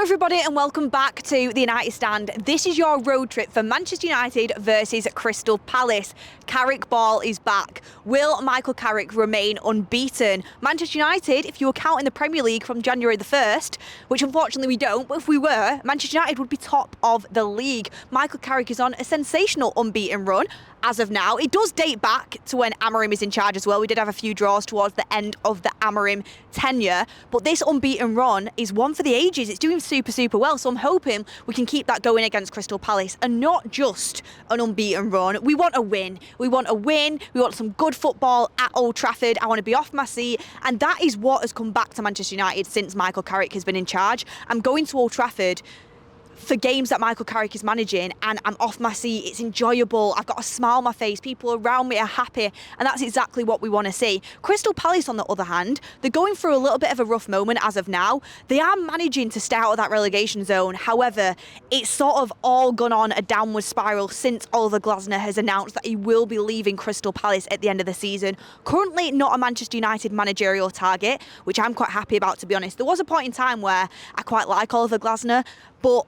everybody and welcome back to the United Stand. This is your road trip for Manchester United versus Crystal Palace. Carrick ball is back. Will Michael Carrick remain unbeaten? Manchester United, if you were counting the Premier League from January the 1st, which unfortunately we don't, but if we were, Manchester United would be top of the league. Michael Carrick is on a sensational unbeaten run. As of now, it does date back to when Amorim is in charge as well. We did have a few draws towards the end of the Amorim tenure, but this unbeaten run is one for the ages. It's doing super well, so I'm hoping we can keep that going against Crystal Palace, and not just an unbeaten run. We want a win. We want a win. We want some good football at Old Trafford. I want to be off my seat, and that is what has come back to Manchester United since Michael Carrick has been in charge. I'm going to Old Trafford for games that Michael Carrick is managing, and I'm off my seat. It's enjoyable. I've got a smile on my face. People around me are happy, and that's exactly what we want to see. Crystal Palace, on the other hand, they're going through a little bit of a rough moment as of now. They are managing to stay out of that relegation zone. However, it's sort of all gone on a downward spiral since Oliver Glasner has announced that he will be leaving Crystal Palace at the end of the season. Currently not a Manchester United managerial target, which I'm quite happy about, to be honest. There was a point in time where I quite like Oliver Glasner, but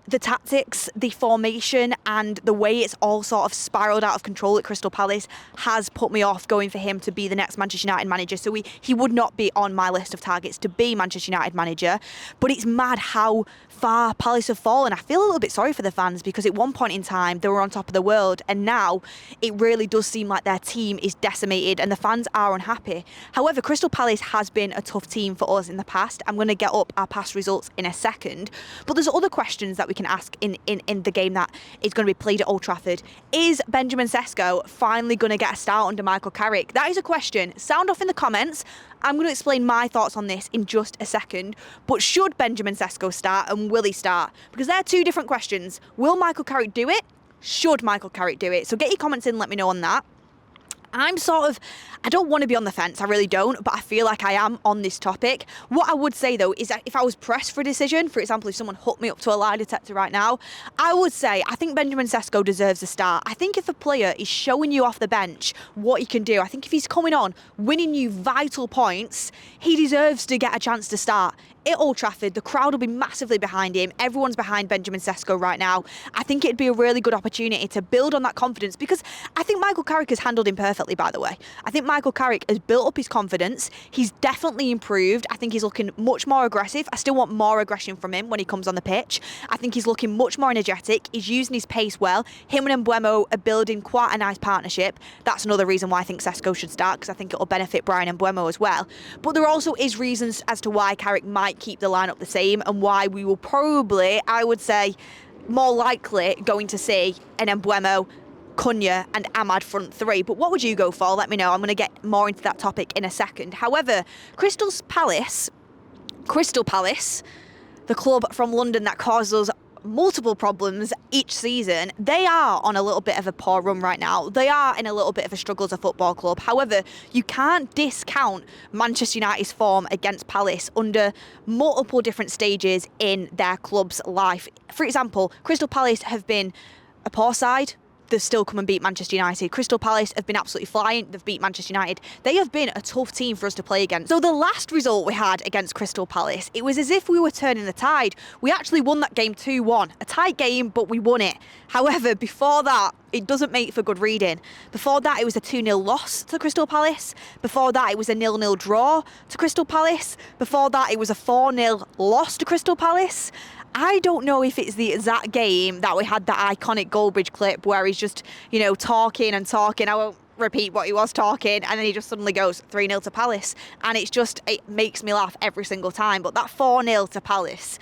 the tactics, the formation, and the way it's all sort of spiralled out of control at Crystal Palace has put me off going for him to be the next Manchester United manager. So he would not be on my list of targets to be Manchester United manager. But it's mad how far Palace have fallen. I feel a little bit sorry for the fans, because at one point in time they were on top of the world, and now it really does seem like their team is decimated and the fans are unhappy. However, Crystal Palace has been a tough team for us in the past. I'm going to get up our past results in a second, but there's other questions that we can ask in the game that is going to be played at Old Trafford. Is Benjamin Sesko finally going to get a start under Michael Carrick? That is a question. Sound off in the comments. I'm going to explain my thoughts on this in just a second. But should Benjamin Sesko start, and will he start? Because they're two different questions. Will Michael Carrick do it? Should Michael Carrick do it? So get your comments in, let me know on that. I don't want to be on the fence, I really don't, but I feel like I am on this topic. What I would say though is that if I was pressed for a decision, for example, if someone hooked me up to a lie detector right now, I would say I think Benjamin Sesko deserves a start. I think if a player is showing you off the bench what he can do, I think if he's coming on, winning you vital points, he deserves to get a chance to start. At Old Trafford, the crowd will be massively behind him. Everyone's behind Benjamin Sesko right now. I think it'd be a really good opportunity to build on that confidence, because I think Michael Carrick has handled him perfectly, by the way. I think Michael Carrick has built up his confidence. He's definitely improved. I think he's looking much more aggressive. I still want more aggression from him when he comes on the pitch. I think he's looking much more energetic. He's using his pace well. Him and Mbeumo are building quite a nice partnership. That's another reason why I think Sesko should start, because I think it'll benefit Brian Mbeumo as well. But there also is reasons as to why Carrick might keep the lineup the same, and why we will probably, I would say, more likely going to see an Mbeumo, Cunha and Ahmad front three. But what would you go for? Let me know. I'm going to get more into that topic in a second. However, Crystal Palace, the club from London that causes us multiple problems each season, they are on a little bit of a poor run right now. They are in a little bit of a struggle as a football club. However, you can't discount Manchester United's form against Palace under multiple different stages in their club's life. For example, Crystal Palace have been a poor side. They've still come and beat Manchester United. Crystal Palace have been absolutely flying. They've beat Manchester United. They have been a tough team for us to play against. So the last result we had against Crystal Palace, it was as if we were turning the tide. We actually won that game 2-1. A tight game, but we won it. However, before that, it doesn't make for good reading. Before that, it was a 2-0 loss to Crystal Palace. Before that, it was a 0-0 draw to Crystal Palace. Before that, it was a 4-0 loss to Crystal Palace. I don't know if it's the exact game that we had that iconic Goldbridge clip where he's just, talking and talking. I won't repeat what he was talking, and then he just suddenly goes 3-0 to Palace. And it makes me laugh every single time. But that 4-0 to Palace,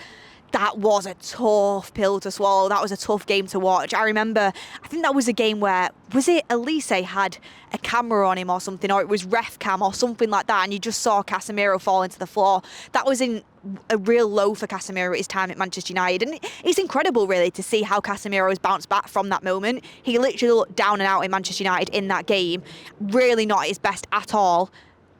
that was a tough pill to swallow. That was a tough game to watch. I remember, I think that was a game where, was it Elise had a camera on him or something, or it was ref cam or something like that, and you just saw Casemiro fall into the floor. That was in a real low for Casemiro at his time at Manchester United, and it's incredible really to see how Casemiro has bounced back from that moment. He literally looked down and out in Manchester United in that game, really not at his best at all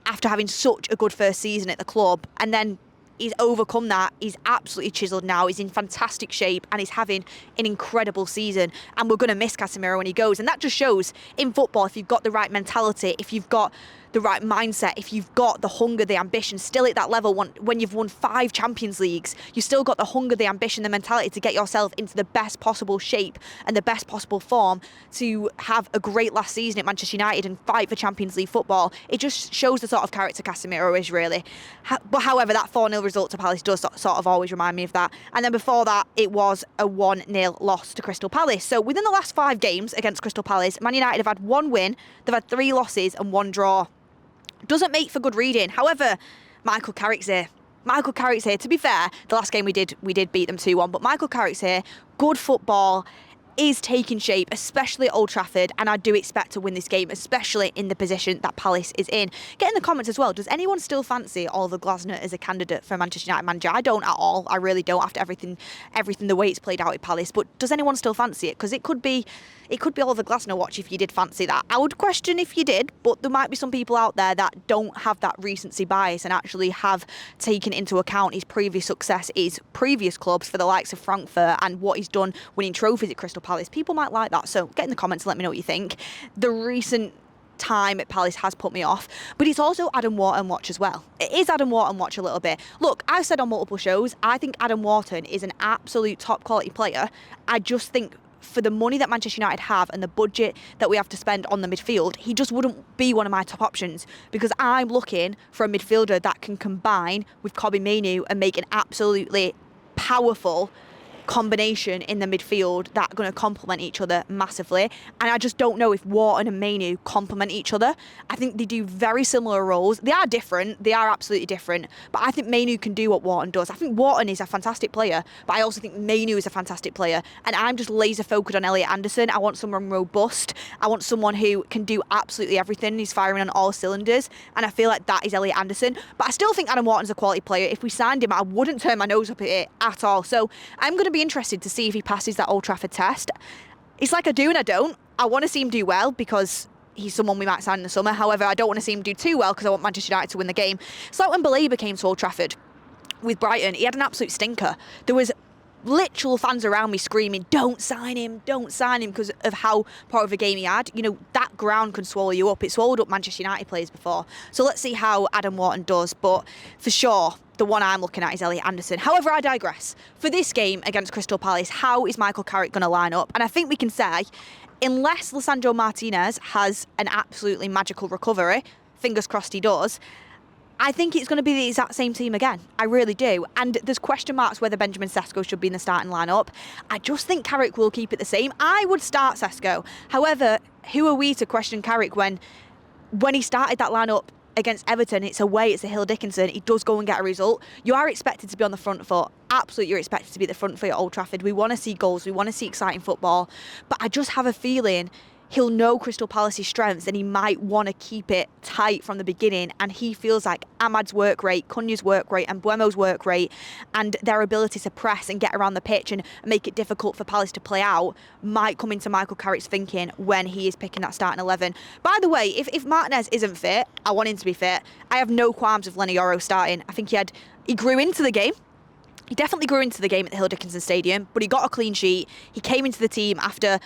after having such a good first season at the club, and then he's overcome that. He's absolutely chiselled now. He's in fantastic shape and he's having an incredible season. And we're going to miss Casemiro when he goes. And that just shows in football, if you've got the right mentality, if you've got the right mindset, if you've got the hunger, the ambition, still at that level, when you've won 5 Champions Leagues, you've still got the hunger, the ambition, the mentality to get yourself into the best possible shape and the best possible form to have a great last season at Manchester United and fight for Champions League football. It just shows the sort of character Casemiro is, really. But however, that 4-0 result to Palace does sort of always remind me of that. And then before that, it was a 1-0 loss to Crystal Palace. So within the last 5 games against Crystal Palace, Man United have had 1 win, they've had 3 losses and 1 draw. Doesn't make for good reading. However, Michael Carrick's here. Michael Carrick's here. To be fair, the last game we did beat them 2-1, but Michael Carrick's here. Good football is taking shape, especially at Old Trafford, and I do expect to win this game, especially in the position that Palace is in. Get in the comments as well, does anyone still fancy Oliver Glasner as a candidate for Manchester United manager? I don't at all. I really don't, after everything the way it's played out at Palace. But does anyone still fancy it? Because it could be Oliver Glasner watch if you did fancy that. I would question if you did, but there might be some people out there that don't have that recency bias and actually have taken into account his previous success, his previous clubs for the likes of Frankfurt and what he's done winning trophies at Crystal Palace. People might like that, so get in the comments and let me know what you think. The recent time at Palace has put me off, but it's also Adam Wharton watch as well. It is Adam Wharton watch a little bit. Look, I've said on multiple shows, I think Adam Wharton is an absolute top quality player. I just think for the money that Manchester United have and the budget that we have to spend on the midfield, he just wouldn't be one of my top options, because I'm looking for a midfielder that can combine with Kobbie Mainoo and make an absolutely powerful combination in the midfield that are going to complement each other massively. And I just don't know if Wharton and Mainoo complement each other. I think they do very similar roles. They are different. They are absolutely different. But I think Mainoo can do what Wharton does. I think Wharton is a fantastic player, but I also think Mainoo is a fantastic player. And I'm just laser focused on Elliot Anderson. I want someone robust. I want someone who can do absolutely everything. He's firing on all cylinders. And I feel like that is Elliot Anderson. But I still think Adam Wharton's a quality player. If we signed him, I wouldn't turn my nose up at it at all. So I'm going to be interested to see if he passes that Old Trafford test. It's like I do and I don't. I want to see him do well because he's someone we might sign in the summer. However, I don't want to see him do too well because I want Manchester United to win the game. It's like when Baleba came to Old Trafford with Brighton, he had an absolute stinker. There was literal fans around me screaming, don't sign him because of how poor of a game he had. You know, that ground can swallow you up. It swallowed up Manchester United players before. So let's see how Adam Wharton does. But for sure, the one I'm looking at is Elliot Anderson. However, I digress. For this game against Crystal Palace, how is Michael Carrick going to line up? And I think we can say, unless Lisandro Martinez has an absolutely magical recovery, fingers crossed he does, I think it's going to be the exact same team again. I really do. And there's question marks whether Benjamin Sesko should be in the starting lineup. I just think Carrick will keep it the same. I would start Sesko. However, who are we to question Carrick when he started that lineup against Everton? It's away, it's a Hill Dickinson. He does go and get a result. You are expected to be on the front foot. Absolutely, you're expected to be at the front foot at Old Trafford. We want to see goals. We want to see exciting football. But I just have a feeling he'll know Crystal Palace's strengths and he might want to keep it tight from the beginning. And he feels like Ahmad's work rate, Cunha's work rate and Buemo's work rate and their ability to press and get around the pitch and make it difficult for Palace to play out might come into Michael Carrick's thinking when he is picking that starting 11. By the way, if Martinez isn't fit, I want him to be fit. I have no qualms with Lenny Yoro starting. I think he grew into the game. He definitely grew into the game at the Hill Dickinson Stadium, but he got a clean sheet. He came into the team after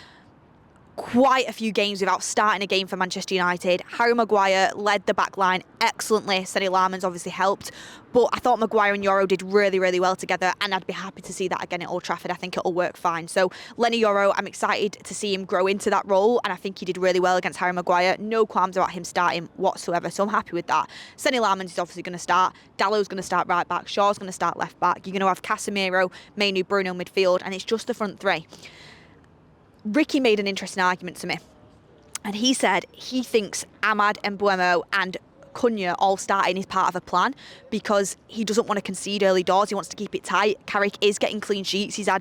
quite a few games without starting a game for Manchester United. Harry Maguire led the back line excellently. Sonny Larman's obviously helped. But I thought Maguire and Yoro did really, really well together, and I'd be happy to see that again at Old Trafford. I think it'll work fine. So Lenny Yoro, I'm excited to see him grow into that role, and I think he did really well against Harry Maguire. No qualms about him starting whatsoever, so I'm happy with that. Sonny Larman's is obviously going to start. Dallow's going to start right back. Shaw's going to start left back. You're going to have Casemiro, Mainoo, Bruno midfield, and it's just the front three. Ricky made an interesting argument to me, and he said he thinks Ahmad and Buemo and Cunha all starting is part of a plan because he doesn't want to concede early doors. He wants to keep it tight. Carrick is getting clean sheets. I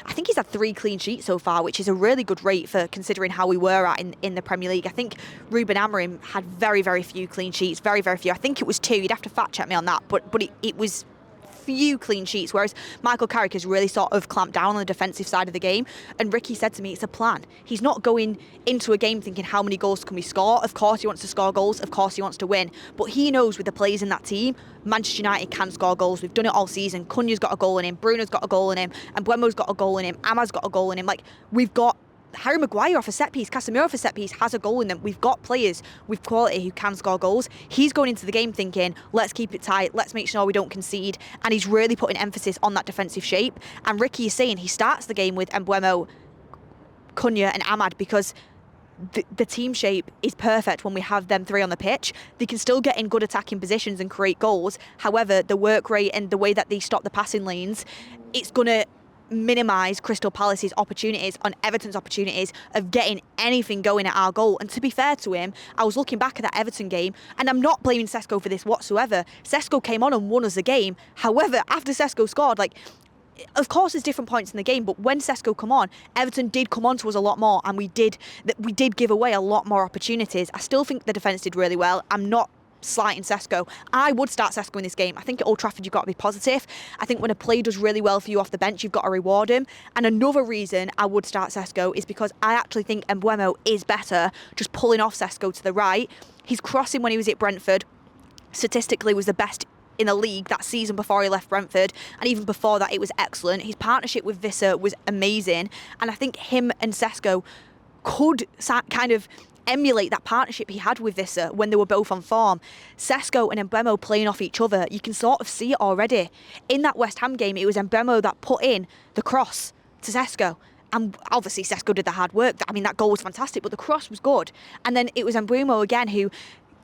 think he's had 3 clean sheets so far, which is a really good rate for considering how we were at in the Premier League. I think Ruben Amorim had very, very few clean sheets, very, very few. I think it was 2. You'd have to fact check me on that, but it was few clean sheets, whereas Michael Carrick has really sort of clamped down on the defensive side of the game. And Ricky said to me, it's a plan. He's not going into a game thinking how many goals can we score. Of course he wants to score goals, of course he wants to win, but he knows with the players in that team, Manchester United can score goals. We've done it all season. Cunha's got a goal in him, Bruno's got a goal in him, and Buemo's got a goal in him, Ahmad's got a goal in him. Like, we've got Harry Maguire off a set piece, Casemiro off a set piece has a goal in them. We've got players with quality who can score goals. He's going into the game thinking, let's keep it tight, let's make sure we don't concede. And he's really putting emphasis on that defensive shape. And Ricky is saying he starts the game with Mbeumo, Cunha and Ahmad because the team shape is perfect when we have them three on the pitch. They can still get in good attacking positions and create goals. However, the work rate and the way that they stop the passing lanes, it's going to minimise Crystal Palace's opportunities on Everton's opportunities of getting anything going at our goal. And to be fair to him, I was looking back at that Everton game, and I'm not blaming Sesko for this whatsoever. Sesko came on and won us the game. However, after Sesko scored, of course there's different points in the game, but when Sesko come on, Everton did come on to us a lot more, and we did give away a lot more opportunities. I still think the defence did really well. I'm not slighting Sesko. I would start Sesko in this game. I think at Old Trafford you've got to be positive. I think when a player does really well for you off the bench, you've got to reward him. And another reason I would start Sesko is because I actually think Mbeumo is better just pulling off Sesko to the right. His crossing when he was at Brentford statistically was the best in the league that season before he left Brentford, and even before that it was excellent. His partnership with Visser was amazing, and I think him and Sesko could kind of emulate that partnership he had with Visser when they were both on form. Sesko and Mbeumo playing off each other, you can sort of see it already. In that West Ham game, it was Mbeumo that put in the cross to Sesko. And obviously Sesko did the hard work. I mean, that goal was fantastic, but the cross was good. And then it was Mbeumo again who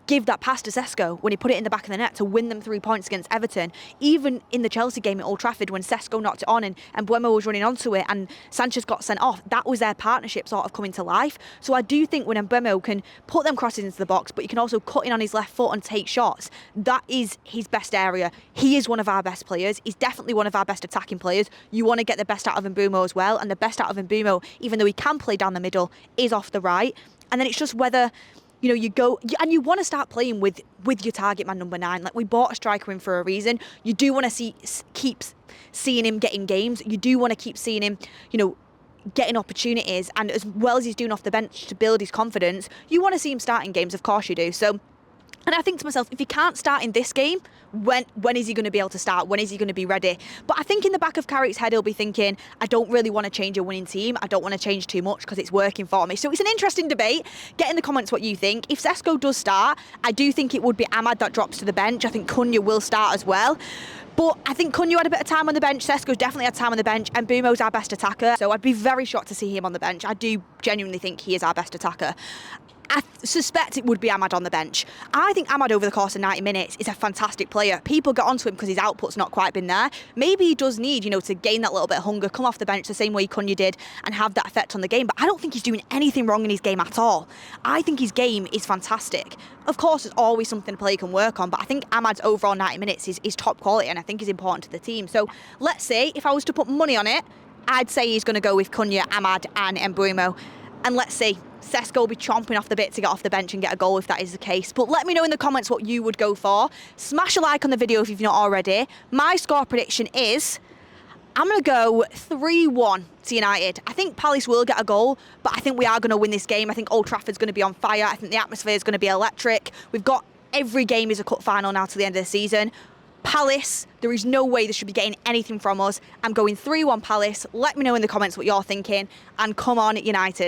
give that pass to Sesko when he put it in the back of the net to win them 3 points against Everton. Even in the Chelsea game at Old Trafford when Sesko knocked it on and Mbeumo was running onto it and Sanchez got sent off, that was their partnership sort of coming to life. So I do think when Mbeumo can put them crosses into the box, but he can also cut in on his left foot and take shots, that is his best area. He is one of our best players. He's definitely one of our best attacking players. You want to get the best out of Mbeumo as well, and the best out of Mbeumo, even though he can play down the middle, is off the right. And then it's just whether you go and you want to start playing with your target man number 9. Like, we bought a striker in for a reason. You do want to keep seeing him getting games. You do want to keep seeing him, getting opportunities. And as well as he's doing off the bench to build his confidence, you want to see him starting games. Of course you do. So, and I think to myself, if he can't start in this game, when is he going to be able to start? When is he going to be ready? But I think in the back of Carrick's head, he'll be thinking, I don't really want to change a winning team. I don't want to change too much because it's working for me. So it's an interesting debate. Get in the comments what you think. If Sesko does start, I do think it would be Ahmad that drops to the bench. I think Cunha will start as well. But I think Cunha had a bit of time on the bench. Sesko definitely had time on the bench. And Mbeumo's our best attacker. So I'd be very shocked to see him on the bench. I do genuinely think he is our best attacker. I suspect it would be Ahmad on the bench. I think Ahmad over the course of 90 minutes is a fantastic player. People got onto him because his output's not quite been there. Maybe he does need, to gain that little bit of hunger, come off the bench the same way Cunha did and have that effect on the game. But I don't think he's doing anything wrong in his game at all. I think his game is fantastic. Of course, there's always something a player can work on, but I think Ahmad's overall 90 minutes is top quality and I think is important to the team. So let's say, if I was to put money on it, I'd say he's going to go with Cunha, Ahmad and Mbeumo. And let's see, Sesko will be chomping off the bit to get off the bench and get a goal if that is the case. But let me know in the comments what you would go for. Smash a like on the video if you've not already. My score prediction is, I'm going to go 3-1 to United. I think Palace will get a goal, but I think we are going to win this game. I think Old Trafford's going to be on fire. I think the atmosphere is going to be electric. We've got every game is a cup final now to the end of the season. Palace, there is no way they should be getting anything from us. I'm going 3-1 Palace. Let me know in the comments what you're thinking. And come on, United.